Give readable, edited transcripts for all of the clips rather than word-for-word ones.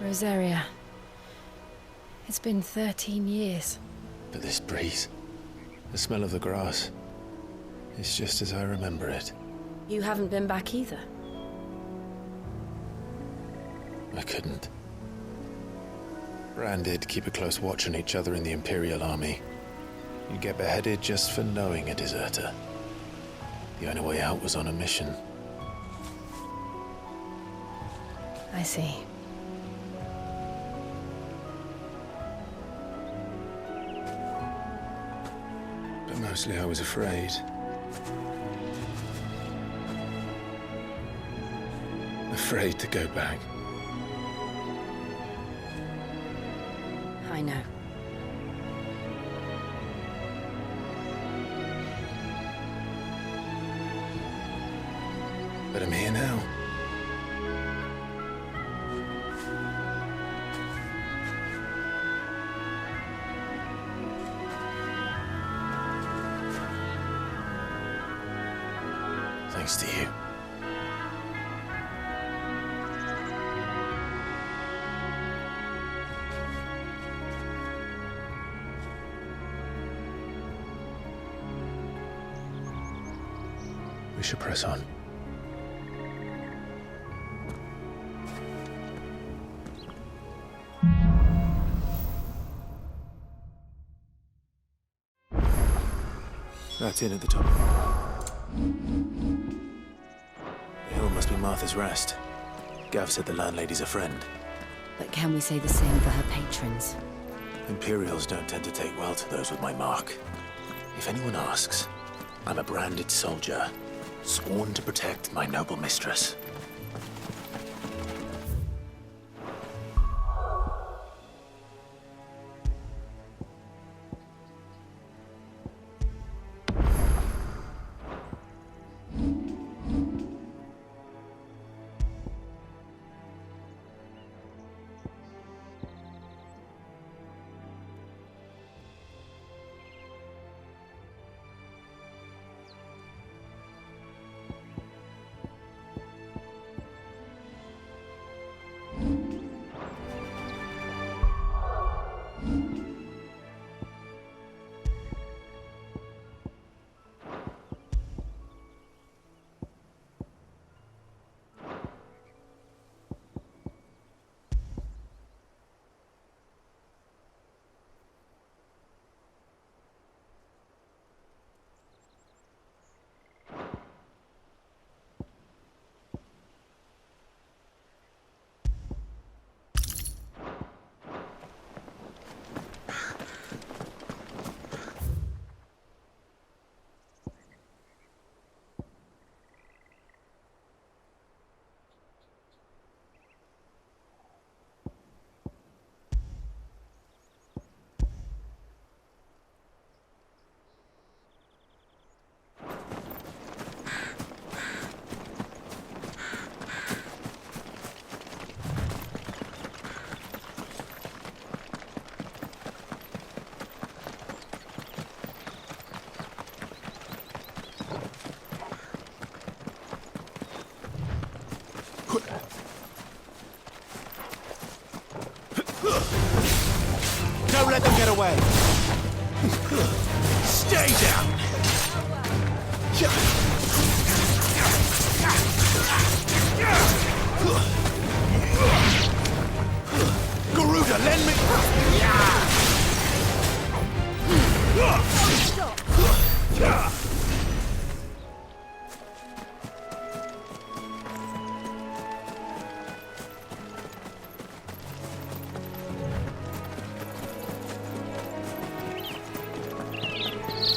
Rosaria. It's been 13 years. But this breeze, the smell of the grass, it's just as I remember it. You haven't been back either. I couldn't. Branded, keep a close watch on each other in the Imperial Army. You get beheaded just for knowing a deserter. The only way out was on a mission. I see. But mostly I was afraid. Afraid to go back. I know. But I'm here now. Thanks to you. We should press on. That's in at the top. The hill must be Martha's Rest. Gav said the landlady's a friend. But can we say the same for her patrons? Imperials don't tend to take well to those with my mark. If anyone asks, I'm a branded soldier, sworn to protect my noble mistress. Don't let them get away! Stay down! Garuda, lend me...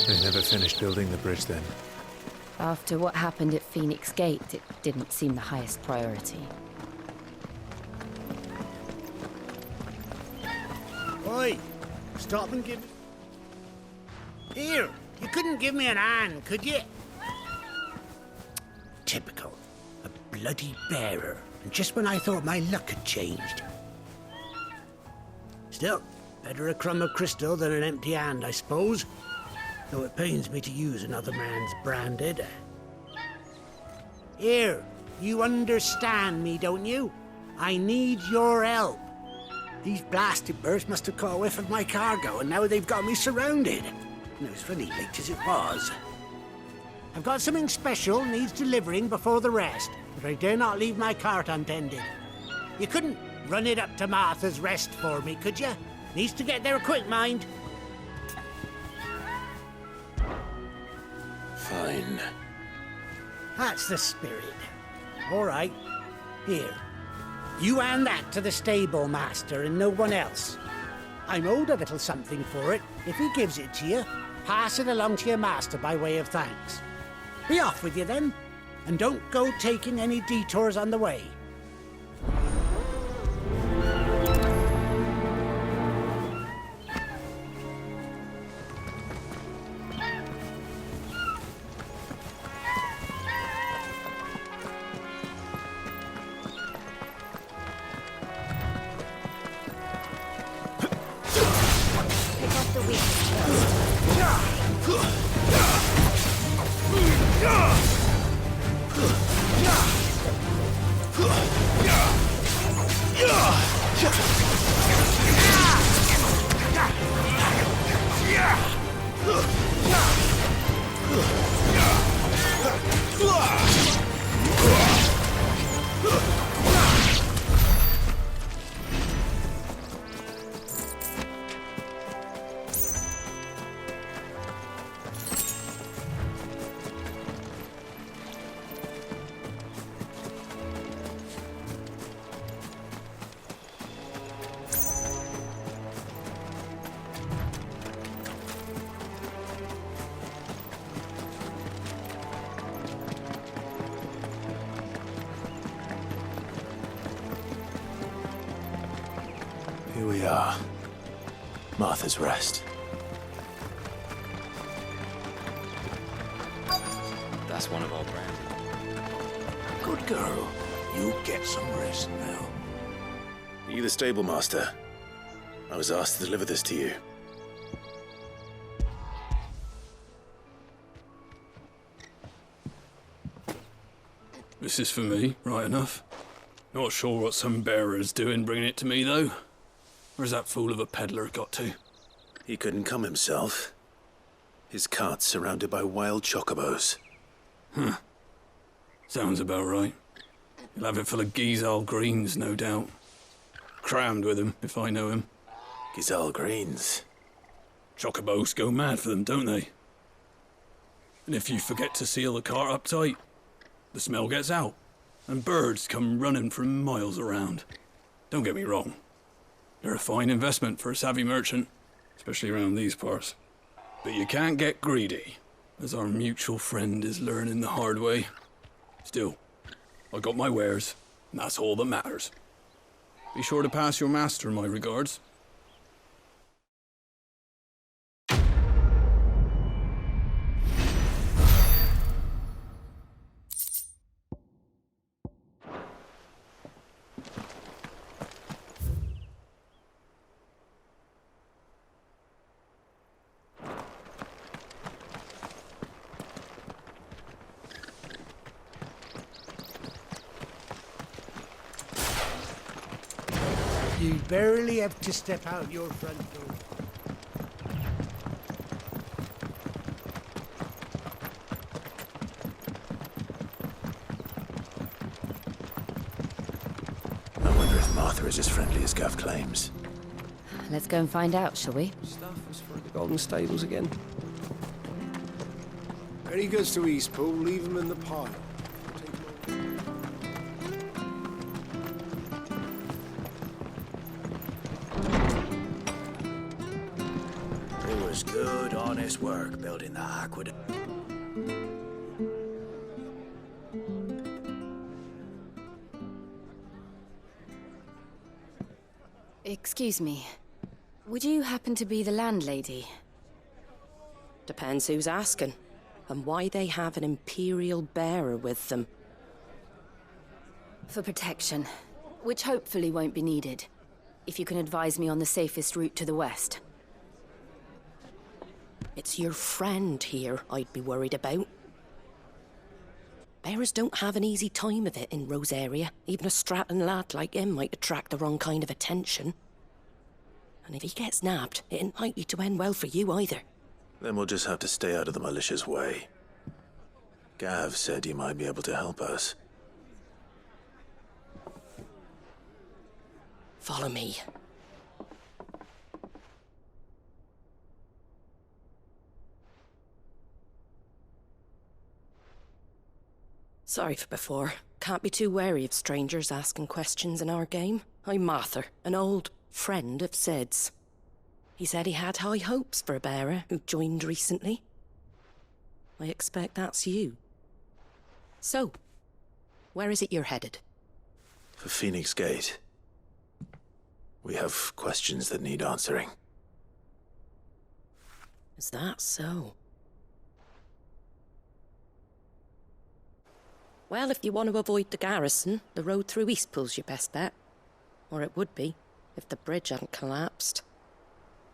They never finished building the bridge then. After what happened at Phoenix Gate, it didn't seem the highest priority. Oi! Stop and give... Here! You couldn't give me an hand, could you? Typical. A bloody bearer. And just when I thought my luck had changed. Still, better a crumb of crystal than an empty hand, I suppose. Though it pains me to use another man's branded. Here, you understand me, don't you? I need your help. These blasted birds must have caught a whiff of my cargo, and now they've got me surrounded. And it was funny late as it was. I've got something special needs delivering before the rest, but I dare not leave my cart untended. You couldn't run it up to Martha's Rest for me, could you? Needs to get there quick, mind. Fine. That's the spirit. All right. Here. You hand that to the stable master and no one else. I'm owed a little something for it. If he gives it to you, pass it along to your master by way of thanks. Be off with you then, and don't go taking any detours on the way. Here we are. Martha's Rest. That's one of our brands. Good girl. You get some rest now. Are you the stable master? I was asked to deliver this to you. This is for me, right enough. Not sure what some bearer's doing bringing it to me, though. Where's that fool of a peddler got to? He couldn't come himself. His cart's surrounded by wild chocobos. Sounds about right. He'll have it full of Gizal greens, no doubt. Crammed with him, if I know him. Gizal greens. Chocobos go mad for them, don't they? And if you forget to seal the cart up tight, the smell gets out, and birds come running from miles around. Don't get me wrong. They're a fine investment for a savvy merchant, especially around these parts. But you can't get greedy, as our mutual friend is learning the hard way. Still, I got my wares, and that's all that matters. Be sure to pass your master my regards. You barely have to step out your front door. I wonder if Martha is as friendly as Gav claims. Let's go and find out, shall we? Stuff was for the Golden Stables again. When he goes to Eastpool, leave him in the pile. It was good, honest work building that aqueduct. Excuse me. Would you happen to be the landlady? Depends who's asking, and why they have an Imperial bearer with them. For protection, which hopefully won't be needed. If you can advise me on the safest route to the west. It's your friend here I'd be worried about. Bearers don't have an easy time of it in Rose area. Even a Stratton lad like him might attract the wrong kind of attention. And if he gets nabbed, it ain't likely to end well for you either. Then we'll just have to stay out of the militia's way. Gav said he might be able to help us. Follow me. Sorry for before. Can't be too wary of strangers asking questions in our game. I'm Martha, an old friend of Sid's. He said he had high hopes for a bearer who joined recently. I expect that's you. So, where is it you're headed? For Phoenix Gate. We have questions that need answering. Is that so? Well, if you want to avoid the garrison, the road through Eastpool's your best bet. Or it would be, if the bridge hadn't collapsed.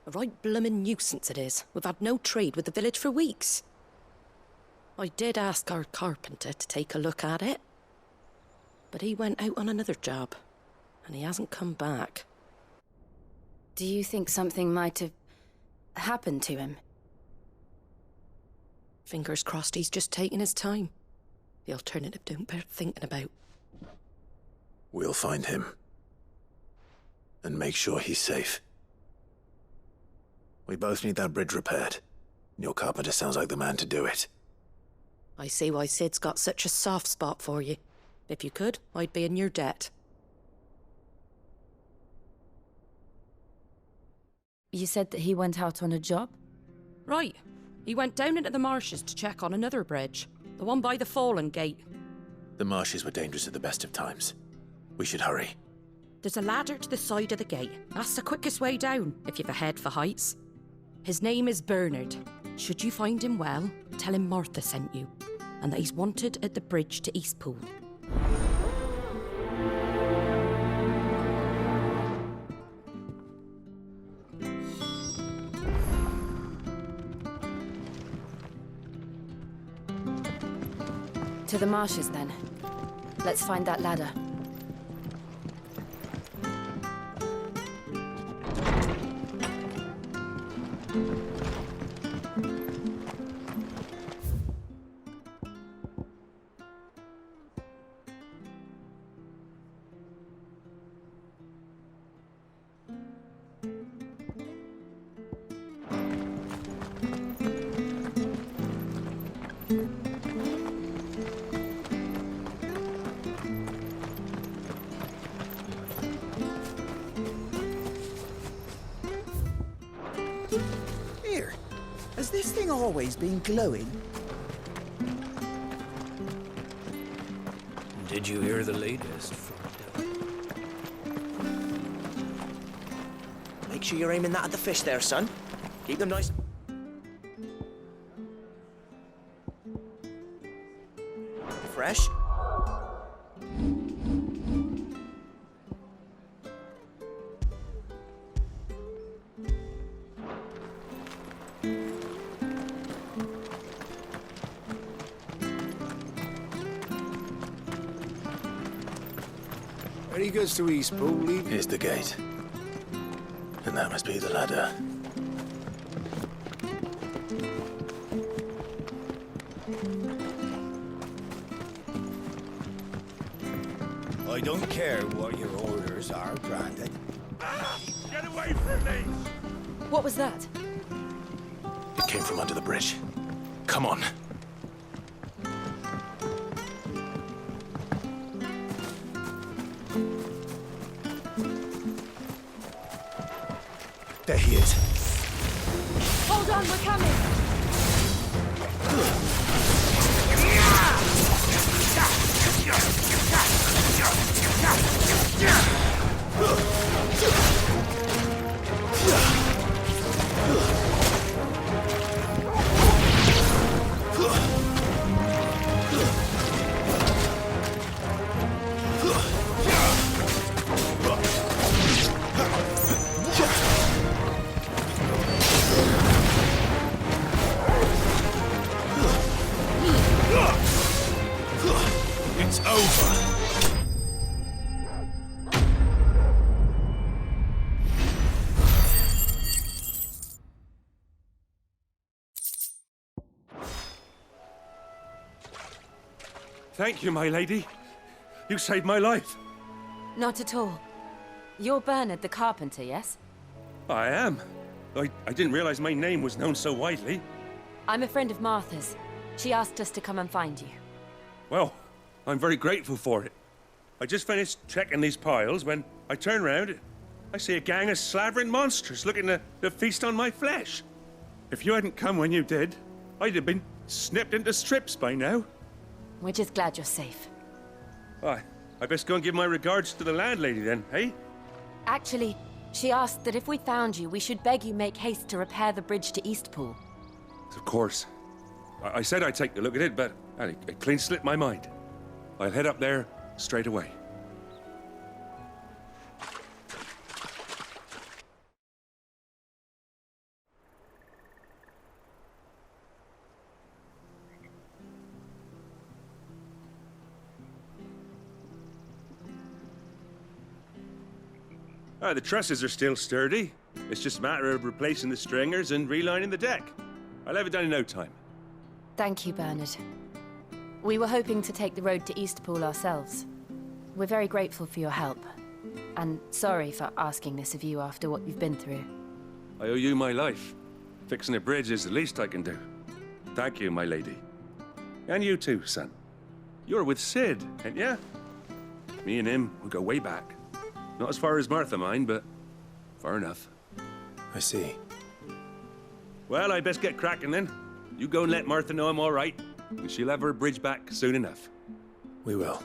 A right bloomin' nuisance it is. We've had no trade with the village for weeks. I did ask our carpenter to take a look at it. But he went out on another job, and he hasn't come back. Do you think something might have happened to him? Fingers crossed he's just taking his time. The alternative don't bear thinking about. We'll find him. And make sure he's safe. We both need that bridge repaired. Your carpenter sounds like the man to do it. I see why Sid's got such a soft spot for you. If you could, I'd be in your debt. You said that he went out on a job? Right. He went down into the marshes to check on another bridge. The one by the Fallen Gate. The marshes were dangerous at the best of times. We should hurry. There's a ladder to the side of the gate. That's the quickest way down, if you've a head for heights. His name is Bernard. Should you find him well, tell him Martha sent you, and that he's wanted at the bridge to Eastpool. To the marshes, then. Let's find that ladder. Here, has this thing always been glowing? Did you hear the latest from Make sure you're aiming that at the fish there, son. Keep them nice. Fresh. When he goes to Eastpool, leave... Here's the gate. And that must be the ladder. I don't care what your orders are, Brandon. Get away from me! What was that? It came from under the bridge. Come on. There he is. Hold on, we're coming! Thank you, my lady. You saved my life. Not at all. You're Bernard the carpenter, yes? I am. I didn't realize my name was known so widely. I'm a friend of Martha's. She asked us to come and find you. Well, I'm very grateful for it. I just finished checking these piles when I turn round. I see a gang of slavering monsters looking to feast on my flesh. If you hadn't come when you did, I'd have been snipped into strips by now. We're just glad you're safe. Why, I best go and give my regards to the landlady then, eh? Actually, she asked that if we found you, we should beg you make haste to repair the bridge to Eastpool. Of course. I said I'd take a look at it, but it clean slipped my mind. I'll head up there straight away. The trusses are still sturdy. It's just a matter of replacing the stringers and relining the deck. I'll have it done in no time. Thank you, Bernard. We were hoping to take the road to Eastpool ourselves. We're very grateful for your help. And sorry for asking this of you after what you've been through. I owe you my life. Fixing a bridge is the least I can do. Thank you, my lady. And you too, son. You're with Sid, ain't ya? Me and him, we go way back. Not as far as Martha, mind, but far enough. I see. Well, I best get cracking then. You go and let Martha know I'm all right, and she'll have her bridge back soon enough. We will.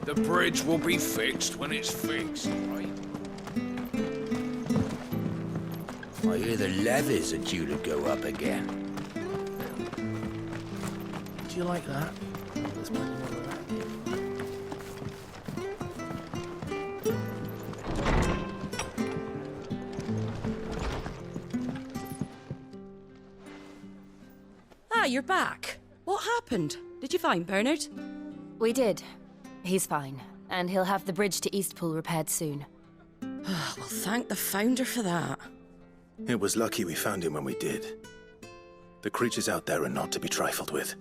The bridge will be fixed when it's fixed, right? I hear the levies are due to go up again. Do you like that? There's plenty more of that. Ah, you're back. What happened? Did you find Bernard? We did. He's fine, and he'll have the bridge to Eastpool repaired soon. Well, thank the Founder for that. It was lucky we found him when we did. The creatures out there are not to be trifled with.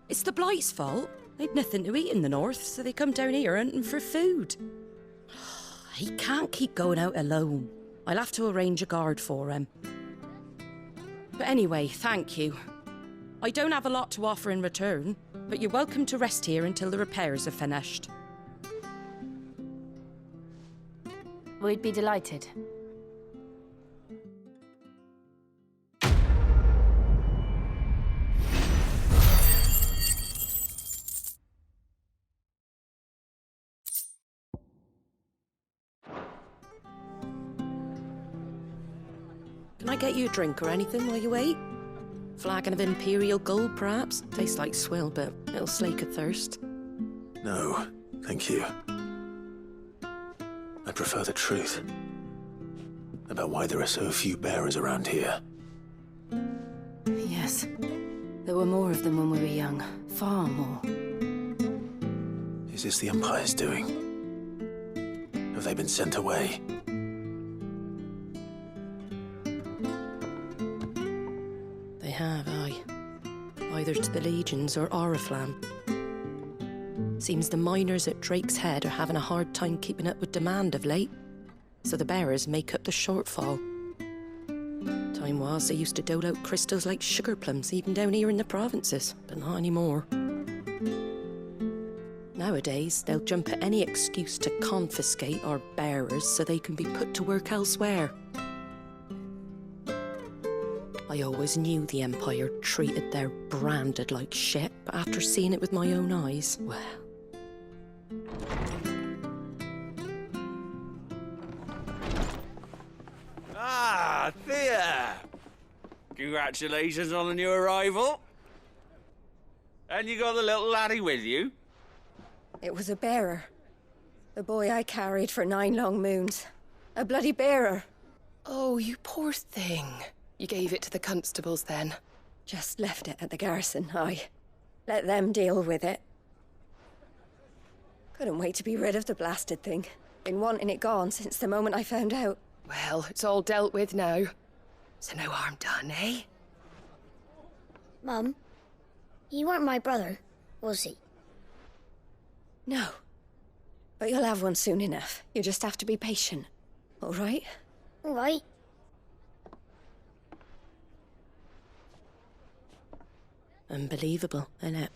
It's the Blight's fault. They'd nothing to eat in the north, so they come down here hunting for food. He can't keep going out alone. I'll have to arrange a guard for him. But anyway, thank you. I don't have a lot to offer in return, but you're welcome to rest here until the repairs are finished. We'd be delighted. Can I get you a drink or anything while you wait? Flagon of Imperial Gold, perhaps? Tastes like swill, but it'll slake a thirst. No, thank you. I prefer the truth. About why there are so few bearers around here. Yes. There were more of them when we were young. Far more. Is this the Empire's doing? Have they been sent away? They have, aye. Either to the Legions or Oriflamme. Seems the miners at Drake's Head are having a hard time keeping up with demand of late, so the bearers make up the shortfall. Time was they used to dole out crystals like sugar plums even down here in the provinces, but not anymore. Nowadays, they'll jump at any excuse to confiscate our bearers so they can be put to work elsewhere. I always knew the Empire treated their branded like shit, but after seeing it with my own eyes, well... Ah, Thea! Congratulations on the new arrival. And you got the little laddie with you? It was a bearer. The boy I carried for 9 long moons. A bloody bearer. Oh, you poor thing. You gave it to the constables then? Just left it at the garrison, aye. Let them deal with it. Couldn't wait to be rid of the blasted thing. Been wanting it gone since the moment I found out. Well, it's all dealt with now. So no harm done, eh? Mum, he weren't my brother, was he? No. But you'll have one soon enough. You just have to be patient. All right? All right. Unbelievable, innit?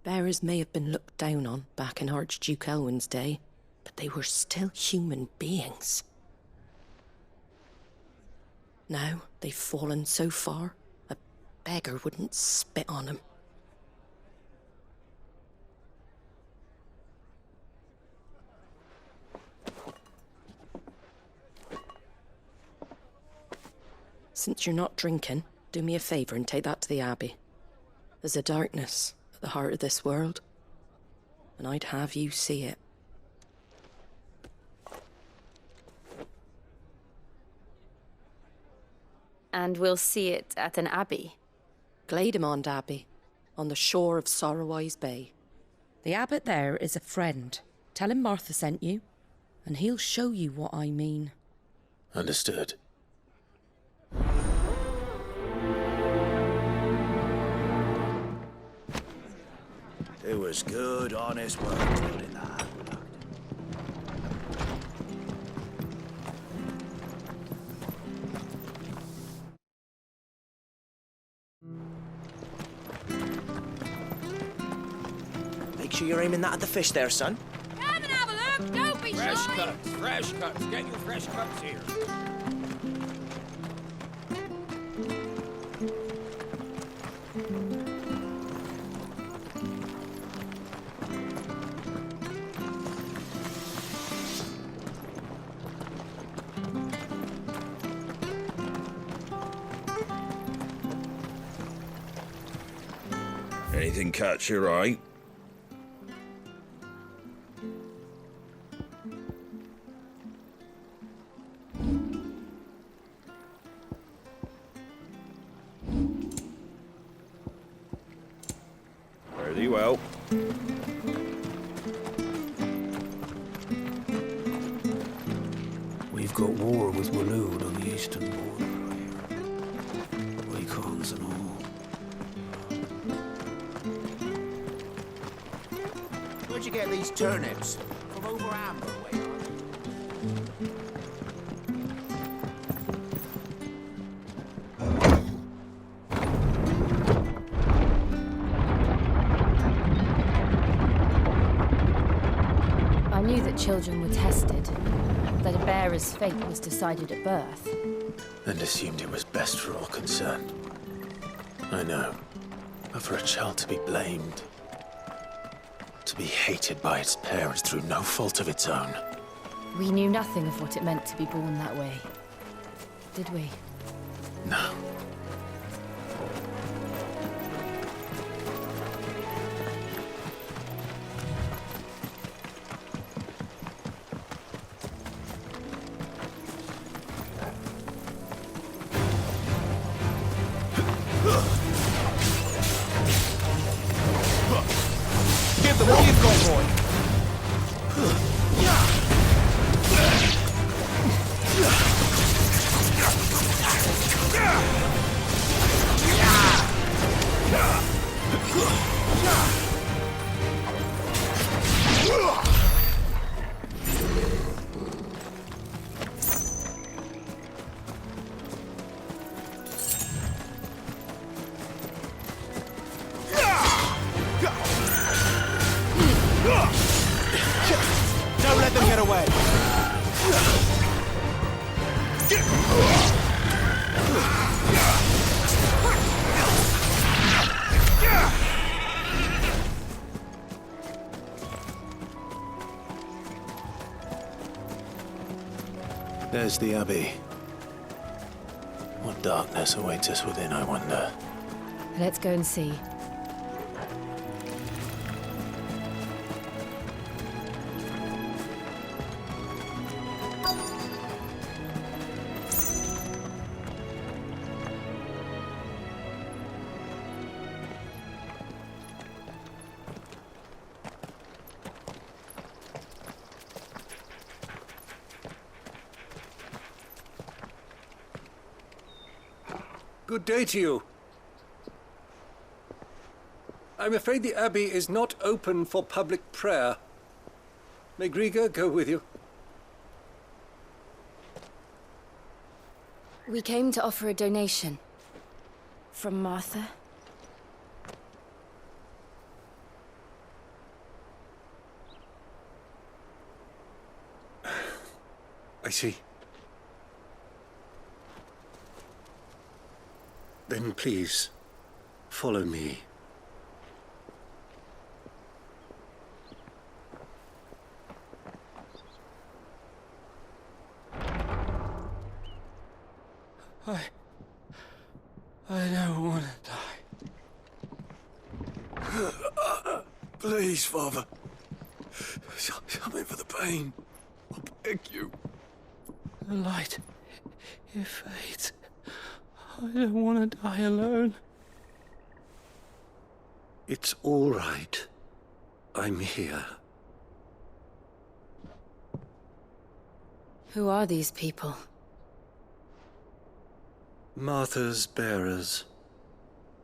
Bearers may have been looked down on back in Archduke Elwin's day, but they were still human beings. Now they've fallen so far, a beggar wouldn't spit on them. Since you're not drinking, do me a favour and take that to the Abbey. There's a darkness at the heart of this world, and I'd have you see it. And we'll see it at an abbey? Glademond Abbey, on the shore of Sorrowise Bay. The abbot there is a friend. Tell him Martha sent you, and he'll show you what I mean. Understood. It was good, honest work building that. Make sure you're aiming that at the fish there, son. Come and have a look, don't be Fresh shy. cuts, fresh cuts. Get your fresh cuts here. Anything catch your eye? Fare thee well. We've got war with Waloed on the eastern border here. Eikons and all. Where'd you get these turnips? From over Amber way, aren't they? I knew that children were tested, that a bearer's fate was decided at birth. And assumed it was best for all concerned. I know. But for a child to be blamed, to be hated by its parents through no fault of its own. We knew nothing of what it meant to be born that way, did we? No. Give them what you've got, boy. Don't let them get away. There's the Abbey. What darkness awaits us within, I wonder? Let's go and see. Good day to you. I'm afraid the Abbey is not open for public prayer. May Griga go with you? We came to offer a donation. From Martha. I see. Then please, follow me. I don't want to die. Please, Father. Something for the pain. I beg you. The light, it fades. I don't want to die alone. It's all right. I'm here. Who are these people? Martha's bearers.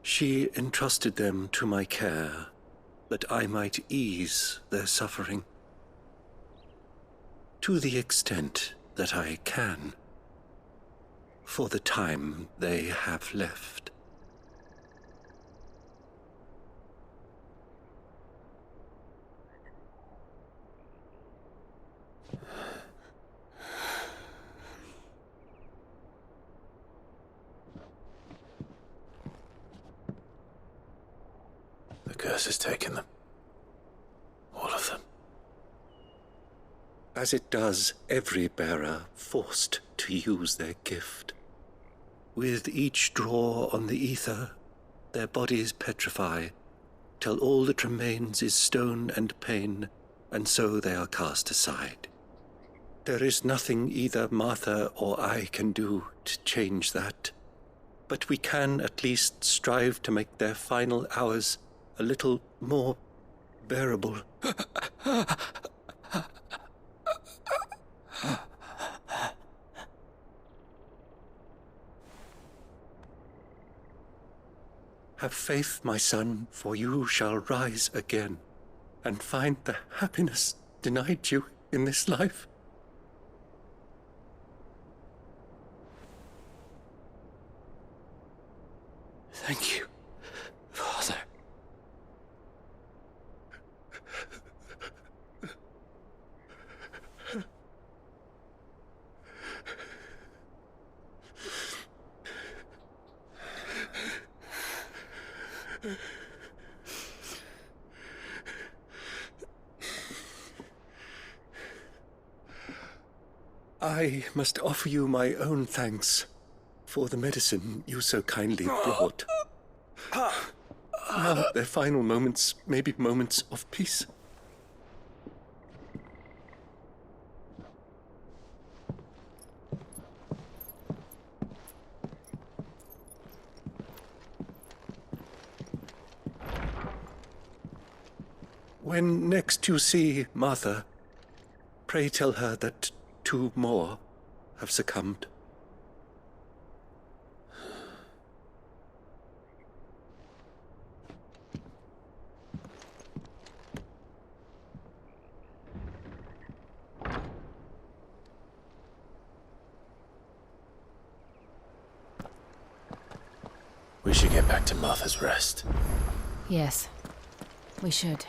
She entrusted them to my care, that I might ease their suffering. To the extent that I can, for the time they have left. The curse has taken them. All of them. As it does every bearer forced to use their gift. With each draw on the ether, their bodies petrify, till all that remains is stone and pain, and so they are cast aside. There is nothing either Martha or I can do to change that, but we can at least strive to make their final hours a little more bearable. Have faith, my son, for you shall rise again, and find the happiness denied you in this life. Thank you, Father. I must offer you my own thanks for the medicine you so kindly brought. Now their final moments may be moments of peace. When next you see Martha, pray tell her that 2 more have succumbed. We should get back to Martha's Rest. Yes, we should.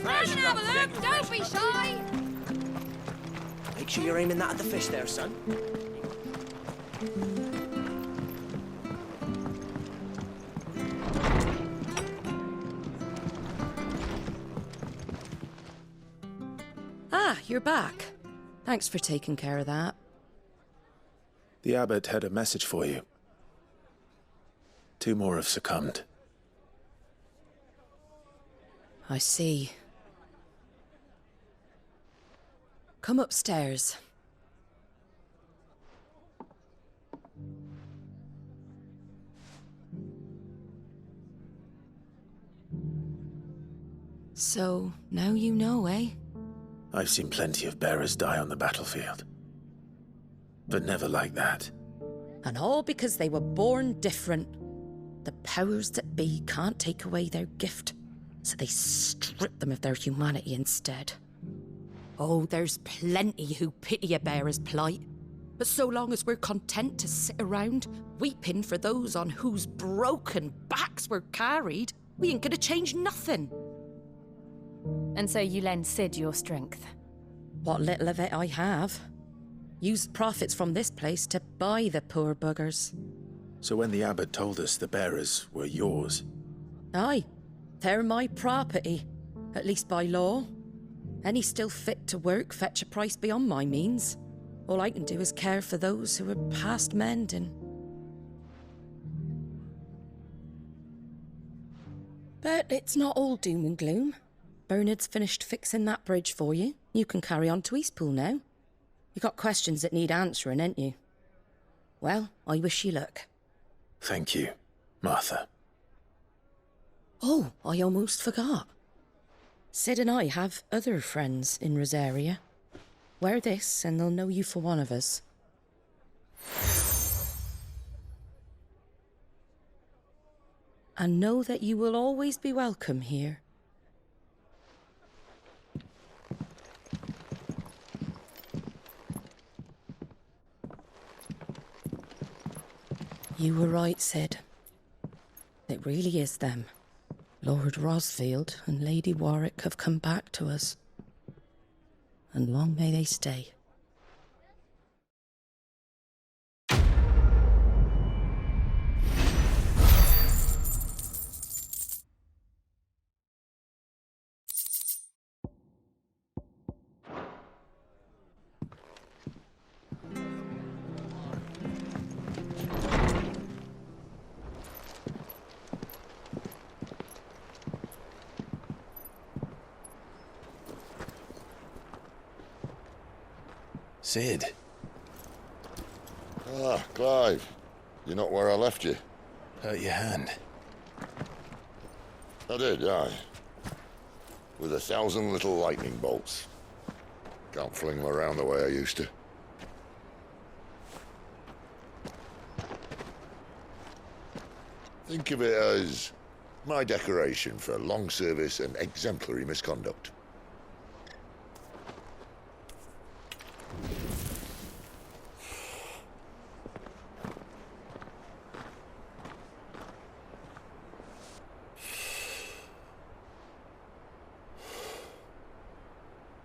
Come and have a look, don't be shy! Make sure you're aiming that at the fish there, son. Ah, you're back. Thanks for taking care of that. The abbot had a message for you. 2 more have succumbed. I see. Come upstairs. So, now you know, eh? I've seen plenty of bearers die on the battlefield. But never like that. And all because they were born different. The powers that be can't take away their gift, so they strip them of their humanity instead. Oh, there's plenty who pity a bearer's plight. But so long as we're content to sit around, weeping for those on whose broken backs we're carried, we ain't gonna change nothing. And so you lend Sid your strength? What little of it I have. Used profits from this place to buy the poor buggers. So when the abbot told us the bearers were yours... Aye, they're my property, at least by law. Any still fit to work fetch a price beyond my means. All I can do is care for those who are past mending. But it's not all doom and gloom. Bernard's finished fixing that bridge for you. You can carry on to Eastpool now. You got questions that need answering, ain't you? Well, I wish you luck. Thank you, Martha. Oh, I almost forgot. Sid and I have other friends in Rosaria. Wear this and they'll know you for one of us. And know that you will always be welcome here. You were right, Sid. It really is them. Lord Rosfield and Lady Warwick have come back to us. And long may they stay. Sid. Ah, Clive. You're not where I left you. Hurt your hand. I did, aye. With 1,000 little lightning bolts. Can't fling them around the way I used to. Think of it as my decoration for long service and exemplary misconduct.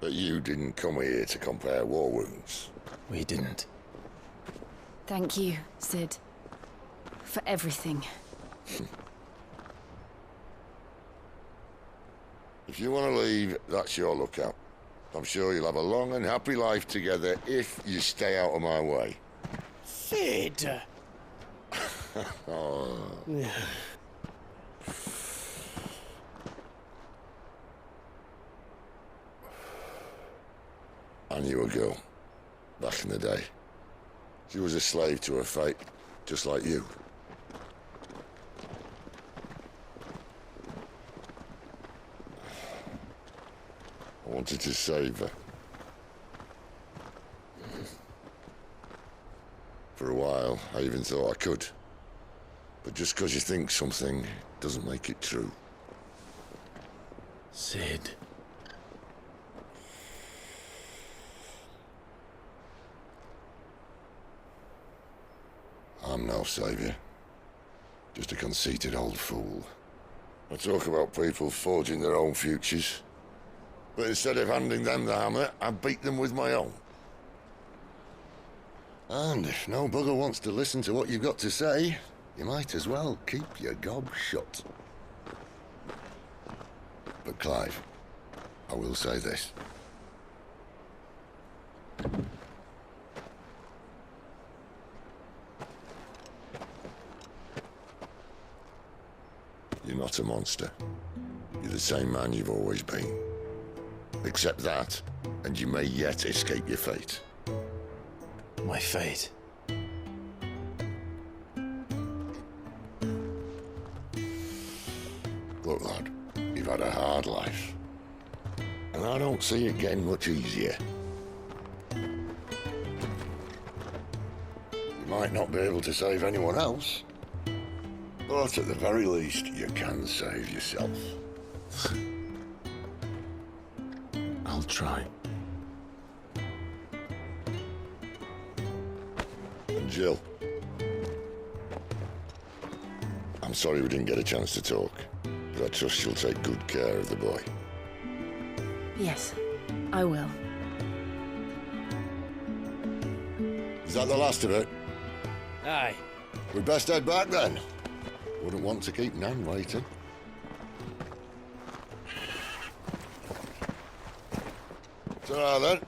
But you didn't come here to compare war wounds. We didn't. Thank you, Sid. For everything. If you want to leave, that's your lookout. I'm sure you'll have a long and happy life together if you stay out of my way. Sid! Oh. I knew a girl, back in the day. She was a slave to her fate, just like you. I wanted to save her. For a while, I even thought I could. But just because you think something doesn't make it true. Sid. I'm no savior. Just a conceited old fool. I talk about people forging their own futures. But instead of handing them the hammer, I beat them with my own. And if no bugger wants to listen to what you've got to say, you might as well keep your gob shut. But Clive, I will say this. You're not a monster. You're the same man you've always been. Accept that, and you may yet escape your fate. My fate? Look, lad, you've had a hard life. And I don't see it getting much easier. You might not be able to save anyone else, but at the very least, you can save yourself. I'll try. And Jill, I'm sorry we didn't get a chance to talk, but I trust you'll take good care of the boy. Yes, I will. Is that the last of it? Aye. We'd best head back then. Wouldn't want to keep Nan waiting. Ta-ra then.